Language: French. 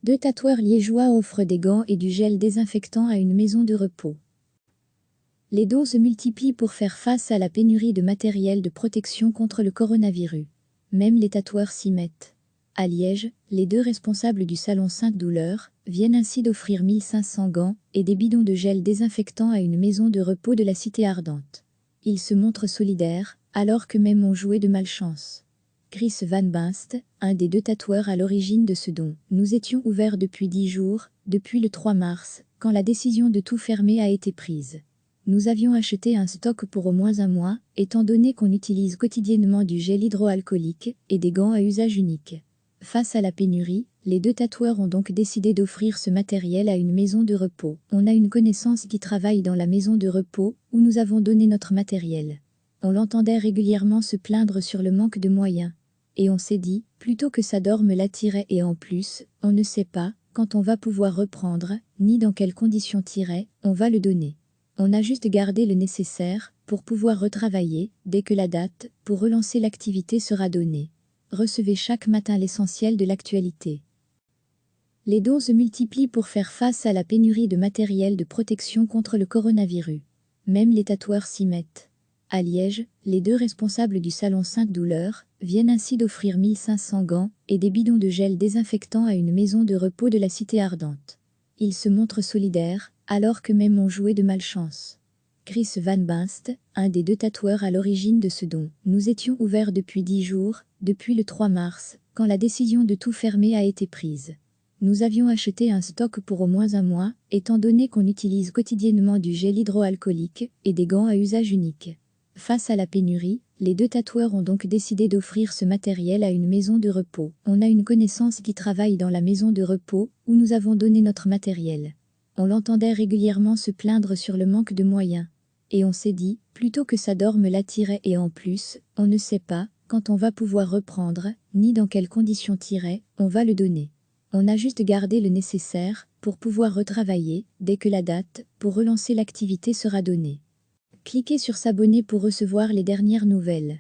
Deux tatoueurs liégeois offrent des gants et du gel désinfectant à une maison de repos. Les dons se multiplient pour faire face à la pénurie de matériel de protection contre le coronavirus. Même les tatoueurs s'y mettent. À Liège, les deux responsables du salon Sainte-Douleur viennent ainsi d'offrir 1500 gants et des bidons de gel désinfectant à une maison de repos de la cité ardente. Ils se montrent solidaires, alors qu'eux-mêmes ont joué de malchance. Chris Van Binst, un des deux tatoueurs à l'origine de ce don. Nous étions ouverts depuis 10 jours, depuis le 3 mars, quand la décision de tout fermer a été prise. Nous avions acheté un stock pour au moins un mois, étant donné qu'on utilise quotidiennement du gel hydroalcoolique et des gants à usage unique. Face à la pénurie, les deux tatoueurs ont donc décidé d'offrir ce matériel à une maison de repos. On a une connaissance qui travaille dans la maison de repos où nous avons donné notre matériel. On l'entendait régulièrement se plaindre sur le manque de moyens. Et on s'est dit, plutôt que ça dorme là et en plus, on ne sait pas quand on va pouvoir reprendre, ni dans quelles conditions on va le donner. On a juste gardé le nécessaire pour pouvoir retravailler dès que la date pour relancer l'activité sera donnée. Recevez chaque matin l'essentiel de l'actualité. Les dons se multiplient pour faire face à la pénurie de matériel de protection contre le coronavirus. Même les tatoueurs s'y mettent. À Liège, les deux responsables du salon Sainte-Douleur viennent ainsi d'offrir 1500 gants et des bidons de gel désinfectant à une maison de repos de la cité ardente. Ils se montrent solidaires, alors qu'eux-mêmes ont joué de malchance. Chris Van Binst, un des deux tatoueurs à l'origine de ce don. Nous étions ouverts depuis 10 jours, depuis le 3 mars, quand la décision de tout fermer a été prise. Nous avions acheté un stock pour au moins un mois, étant donné qu'on utilise quotidiennement du gel hydroalcoolique et des gants à usage unique. Face à la pénurie, les deux tatoueurs ont donc décidé d'offrir ce matériel à une maison de repos. On a une connaissance qui travaille dans la maison de repos où nous avons donné notre matériel. On l'entendait régulièrement se plaindre sur le manque de moyens. Et on s'est dit, plutôt que ça dorme là et en plus, on ne sait pas quand on va pouvoir reprendre, ni dans quelles conditions on va le donner. On a juste gardé le nécessaire pour pouvoir retravailler dès que la date pour relancer l'activité sera donnée. Cliquez sur s'abonner pour recevoir les dernières nouvelles.